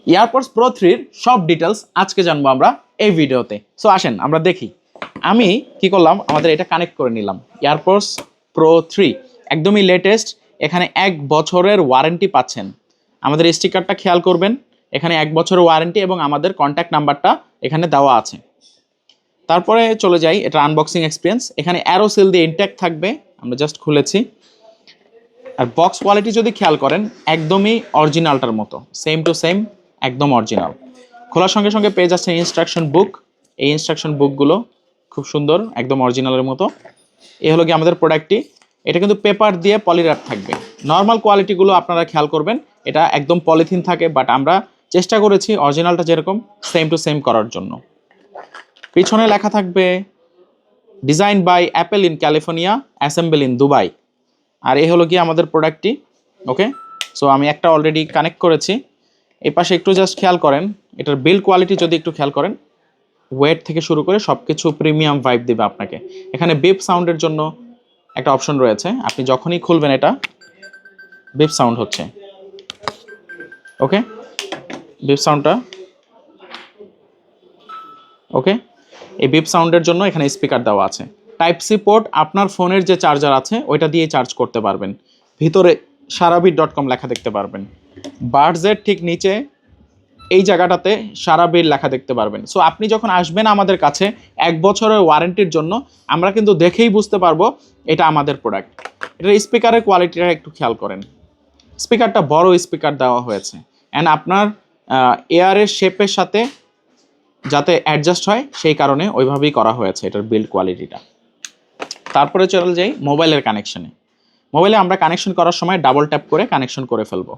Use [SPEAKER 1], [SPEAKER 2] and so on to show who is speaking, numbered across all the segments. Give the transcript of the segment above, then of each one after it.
[SPEAKER 1] AirPods pro 3 সব details আজকে জানবো আমরা এই ভিডিওতে। সো আসেন আমরা দেখি। আমি কি করলাম, আমাদের এটা কানেক্ট করে নিলাম। এয়ারপডস প্রো 3 একদমই লেটেস্ট। এখানে 1 বছরের ওয়ারেন্টি পাচ্ছেন। আমাদের স্টিকারটা খেয়াল করবেন, এখানে 1 বছরের ওয়ারেন্টি এবং আমাদের কন্ট্যাক্ট নাম্বারটা এখানে দেওয়া আছে। তারপরে চলে যাই এটা আনবক্সিং এক্সপিরিয়েন্স। এখানে অ্যারো সিল দিয়ে ইনট্যাক্ট থাকবে, আমরা জাস্ট খুলেছি। আর বক্স কোয়ালিটি যদি খেয়াল করেন একদমই অরিজিনালটার মতো, সেম টু সেম, একদম অরিজিনাল। খোলার সঙ্গে সঙ্গে পেয়ে যাচ্ছে ইনস্ট্রাকশন বুক। এই ইনস্ট্রাকশন বুকগুলো খুব সুন্দর, একদম অরিজিনালের মতো। এ হলো কি আমাদের প্রোডাক্টটি। এটা কিন্তু পেপার দিয়ে পলির্যাপ থাকবে। নর্মাল কোয়ালিটিগুলো আপনারা খেয়াল করবেন, এটা একদম পলিথিন থাকে, বাট আমরা চেষ্টা করেছি অরিজিনালটা যেরকম সেম টু সেম করার জন্য। পিছনে লেখা থাকবে design by Apple in California, assemble in Dubai. আর এই হলো কি আমাদের প্রোডাক্টটি। ওকে, সো আমি একটা অলরেডি কানেক্ট করেছি। এই পাশে একটু জাস্ট খেয়াল করেন, এটার বিল্ড কোয়ালিটি যদি একটু খেয়াল করেন, ওয়েট থেকে শুরু করে সব কিছু প্রিমিয়াম ভাইব দেবে আপনাকে। এখানে বিপ সাউন্ডের জন্য একটা অপশন রয়েছে, আপনি যখনই খুলবেন এটা বিপ সাউন্ড হচ্ছে। ওকে, বিপ সাউন্ডটা ওকে। এই বিপ সাউন্ডের জন্য এখানে স্পিকার দেওয়া আছে। টাইপ সি পোর্ট, আপনার ফোনের যে চার্জার আছে ওইটা দিয়ে চার্জ করতে পারবেন। ভিতরে sharabir.com লেখা দেখতে পারবেন। বাডসের ঠিক নিচে এই জায়গাটাতে সারাবির লেখা দেখতে পারবেন। সো আপনি যখন আসবেন আমাদের কাছে 1 বছরের ওয়ারেন্টির জন্য, আমরা কিন্তু দেখেই বুঝতে পারবো এটা আমাদের প্রোডাক্ট। এটার স্পিকারের কোয়ালিটিটা একটু খেয়াল করেন। স্পিকারটা বড় স্পিকার দেওয়া হয়েছে, অ্যান্ড আপনার এয়ারের শেপের সাথে যাতে অ্যাডজাস্ট হয় সেই কারণে ওইভাবেই করা হয়েছে এটার বিল্ড কোয়ালিটিটা। তারপরে চলে যাই মোবাইলের কানেকশনে। মোবাইলে আমরা কানেকশন করার সময় ডাবল ট্যাপ করে কানেকশন করে ফেলবো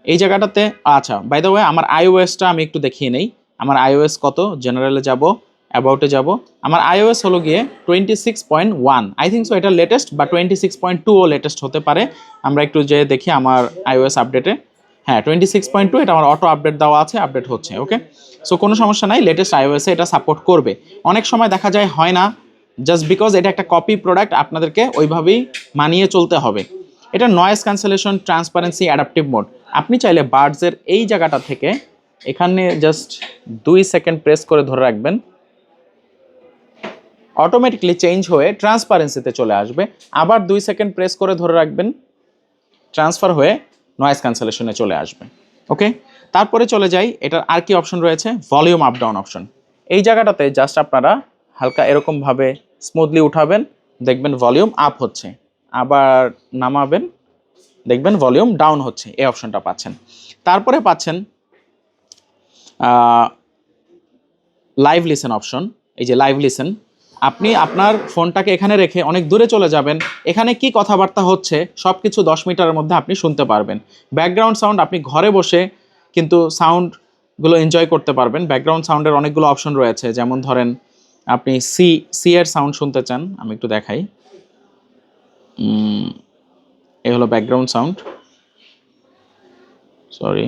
[SPEAKER 1] এই জায়গাটাতে। আচ্ছা, বাই দ্য ওয়ে আমার iOS-টা আমি একটু দেখিয়ে নেই। আমার iOS কত, জেনারেলে যাব, অ্যাবাউটে যাব। আমার iOS হলো গিয়ে 26.1, আই থিঙ্ক সো এটা লেটেস্ট, বা 26.2ও লেটেস্ট হতে পারে। আমরা একটু যে দেখি আমার iOS আপডেটে। হ্যাঁ, 26.2 এটা আমার অটো আপডেট দেওয়া আছে, আপডেট হচ্ছে। ওকে, সো কোনো সমস্যা নাই, লেটেস্ট iOS-এ এটা সাপোর্ট করবে। অনেক সময় দেখা যায় হয় না, জাস্ট বিকজ এটা একটা কপি প্রোডাক্ট, আপনাদেরকে ওইভাবেই মানিয়ে চলতে হবে। এটা noise cancellation, transparency, adaptive mode. আপনি চাইলে বাডসের এই জায়গাটা থেকে এখানে জাস্ট 2 সেকেন্ড প্রেস করে ধরে রাখবেন, অটোমেটিকলি চেঞ্জ হয়ে ট্রান্সপারেন্সিতে চলে আসবে। আবার 2 সেকেন্ড প্রেস করে ধরে রাখবেন, ট্রান্সফার হয়ে নয়েজ ক্যান্সেলেশনে চলে আসবে। ওকে, তারপরে চলে যাই, এটার আর কি অপশন রয়েছে, ভলিউম আপ ডাউন অপশন। এই জায়গাটাতে জাস্ট আপনারা হালকা এরকমভাবে স্মুথলি উঠাবেন, দেখবেন ভলিউম আপ হচ্ছে। আবার নামাবেন, দেখবেন ভলিউম ডাউন হচ্ছে। এই অপশনটা পাচ্ছেন। তারপরে পাচ্ছেন লাইভ লিসেন অপশন। এই যে লাইভ লিসেন, আপনি আপনার ফোনটাকে এখানে রেখে অনেক দূরে চলে যাবেন, এখানে কি কথাবার্তা হচ্ছে সব কিছু 10 মিটারের মধ্যে আপনি শুনতে পারবেন। ব্যাকগ্রাউন্ড সাউন্ড, আপনি ঘরে বসে কিন্তু সাউন্ডগুলো এনজয় করতে পারবেন। ব্যাকগ্রাউন্ড সাউন্ডের অনেকগুলো অপশন রয়েছে, যেমন ধরেন আপনি সি এর সাউন্ড শুনতে চান, আমি একটু দেখাই। এই হলো ব্যাকগ্রাউন্ড সাউন্ড, সরি,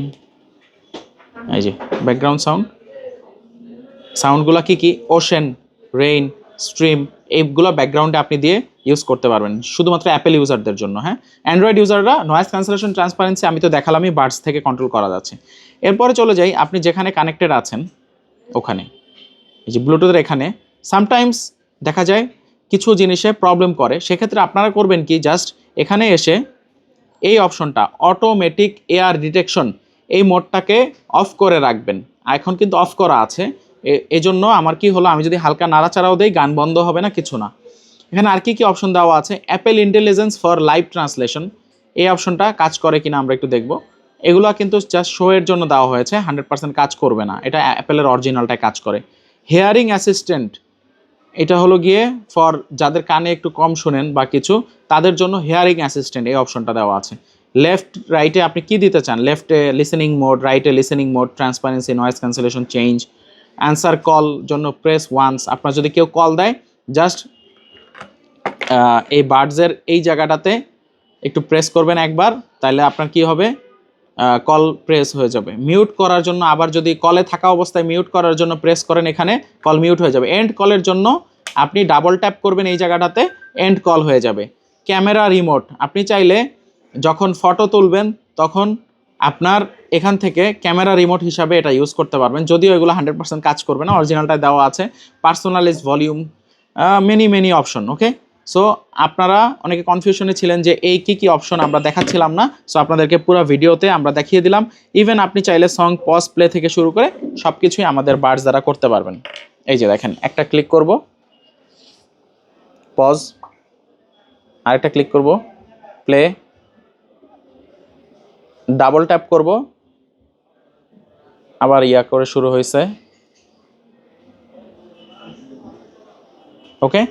[SPEAKER 1] এই যে ব্যাকগ্রাউন্ড সাউন্ড। সাউন্ডগুলো কি কি, ওশেন, রেইন, স্ট্রিম, এইগুলো ব্যাকগ্রাউন্ডে আপনি দিয়ে ইউজ করতে পারবেন, শুধুমাত্র অ্যাপেল ইউজারদের জন্য। হ্যাঁ, অ্যান্ড্রয়েড ইউজাররা নয়েজ ক্যান্সেলেশন, ট্রান্সপারেন্সি আমি তো দেখালামই, বাডস থেকে কন্ট্রোল করা যাচ্ছে। এরপরে চলে যাই, আপনি যেখানে কানেক্টেড আছেন ওখানে, এই যে ব্লুটুথের এখানে সামটাইমস দেখা যায় কিছু জিনিসে প্রবলেম করে, সেক্ষেত্রে আপনারা করবেন কি, জাস্ট এখানে এসে এই অপশনটা অটোমেটিক এয়ার ডিটেকশন, এই মোডটাকে অফ করে রাখবেন। এখন কিন্তু অফ করা আছে, এজন্য আমার কি হলো, আমি যদি হালকা নাড়াচাড়াও দেই গান বন্ধ হবে না, কিছু না। এখানে আর কি কি অপশন দেওয়া আছে, Apple intelligence for live translation, এই অপশনটা কাজ করে কিনা আমরা একটু দেখব। এগুলো কিন্তু জাস্ট শো এর জন্য দেওয়া হয়েছে, 100% কাজ করবে না, এটা অ্যাপেলের অরিজিনালটাই কাজ করে। হেয়ারিং অ্যাসিস্ট্যান্ট, এটা হলো গিয়ে ফর যাদের কানে একটু কম শোনেন বা কিছু, তাদের জন্য হেয়ারিং অ্যাসিস্ট্যান্ট এই অপশনটা দেওয়া আছে। লেফট রাইটে আপনি কি দিতে চান, লেফটে লিসেনিং মোড, রাইটে listening mode, transparency, noise cancellation, change, answer call জন্য প্রেস ওয়ান্স। আপনার যদি কেউ কল দেয়, জাস্ট এই বাডসের এই জায়গাটাতে একটু প্রেস করবেন একবার, তাহলে আপনার কি হবে, কল প্রেস হয়ে যাবে। মিউট করার জন্য আবার যদি কলে থাকা অবস্থায় মিউট করার জন্য প্রেস করেন, এখানে কল মিউট হয়ে যাবে। এন্ড কলের জন্য আপনি ডাবল ট্যাপ করবেন এই জায়গাটাতে, এন্ড কল হয়ে যাবে। ক্যামেরা রিমোট, আপনি চাইলে যখন ফটো তুলবেন তখন আপনার এখান থেকে ক্যামেরা রিমোট হিসাবে এটা ইউজ করতে পারবেন, যদিও এগুলো 100% কাজ করবে না, অরিজিনালটায় দেওয়া আছে পার্সোনালাইজ ভলিউম, মেনি অপশন। ওকে, সো আপনারা অনেকে কনফিউশনে ছিলেন যে এই কি অপশন আমরা দেখাচ্ছিলাম না, সো আপনাদেরকে পুরো ভিডিওতে আমরা দেখিয়ে দিলাম। ইভেন আপনি চাইলে সং পজ প্লে থেকে শুরু করে সব কিছুই আমাদের বাডস দ্বারা করতে পারবেন। এই যে দেখেন, একটা ক্লিক করব পজ, আরেকটা ক্লিক করব প্লে, ডাবল ট্যাপ করব, আবার ইয়া করে শুরু হয়েছে। ওকে,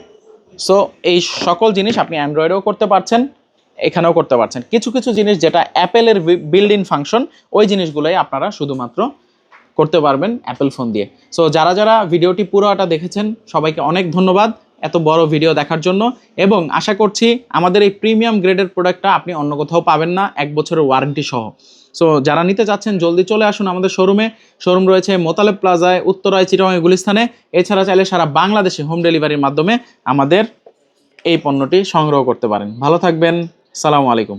[SPEAKER 1] সো এই সকল জিনিস আপনি অ্যান্ড্রয়েডেও করতে পারছেন, এখানেও করতে পারছেন। কিছু কিছু জিনিস যেটা অ্যাপেলের বিল্ড ইন ফাংশন, ওই জিনিসগুলোই আপনারা শুধুমাত্র করতে পারবেন অ্যাপেল ফোন দিয়ে। সো যারা যারা ভিডিওটি পুরোটা দেখেছেন সবাইকে অনেক ধন্যবাদ এত বড় ভিডিও দেখার জন্য, এবং আশা করছি আমাদের এই প্রিমিয়াম গ্রেডের প্রোডাক্টটা আপনি অন্য কোথাও পাবেন না, 1 বছরের ওয়ারেন্টি সহ। সো যারা নিতে চাচ্ছেন জলদি চলে আসুন আমাদের শোরুমে। শোরুম রয়েছে মোতালেব প্লাজায়, উত্তরায়, চিটাগাং, গুলিস্তানে। এছাড়া চাইলে সারা বাংলাদেশে হোম ডেলিভারির মাধ্যমে আমাদের এই পণ্যটি সংগ্রহ করতে পারেন। ভালো থাকবেন, সালামু আলাইকুম।